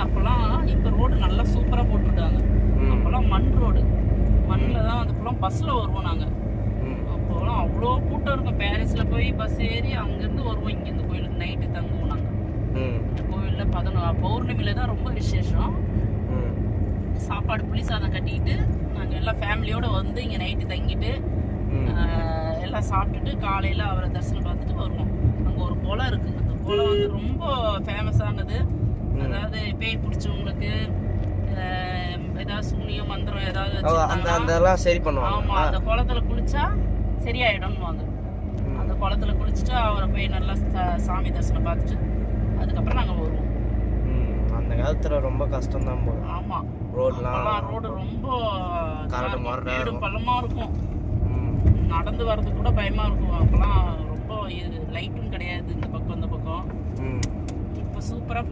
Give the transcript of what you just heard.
அப்போல்லாம் இப்போ ரோடு நல்லா சூப்பராக போட்டிருக்காங்க. அப்போல்லாம் மண் ரோடு, மண்ணில் தான் அந்த குளம். பஸ்ஸில் வருவோம் நாங்கள். அப்போலாம் அவ்வளோ கூட்டம் இருக்கும். பாரிஸில் போய் பஸ் ஏறி அங்கேருந்து வருவோம் இங்கே இந்த கோயிலுக்கு. நைட்டு தங்குவோம் நாங்கள் கோயிலில். பௌர்ணமியில் தான் ரொம்ப விசேஷம். சாப்பாடு புளி சாதம் கட்டிக்கிட்டு நாங்கள் எல்லாம் ஃபேமிலியோடு வந்து இங்கே நைட்டு தங்கிட்டு எல்லாம் சாப்பிட்டுட்டு காலையில் அவரை தரிசனம் பார்த்துட்டு வருவோம். அங்கே ஒரு குளம் இருக்குது. அந்த குளம் வந்து ரொம்ப ஃபேமஸானது. அதாவது பேய் பிடிச்சவங்களுக்கு ஏதாவது சூனியம் மந்திரம் ஏதாவது சரி பண்ணுவாங்க. ஆமாம், அந்த குளத்துல குளிச்சா சரியாயிடும்னுவாங்க. அந்த குளத்துல குளிச்சுட்டு அவரை போய் நல்லா சாமி தரிசனம் பார்த்துட்டு அதுக்கப்புறம் நாங்கள் வருவோம். அந்த காலத்துல ரொம்ப கஷ்டம் தான் போல. ஆமாம், ரோடு ரொம்ப கரடு பள்ளமா இருக்கும். நடந்து வர்றது கூட பயமா இருக்கும். அப்பெல்லாம் ரொம்ப லைட்டும் கிடையாது இந்த பக்கம். இப்போ சூப்பரா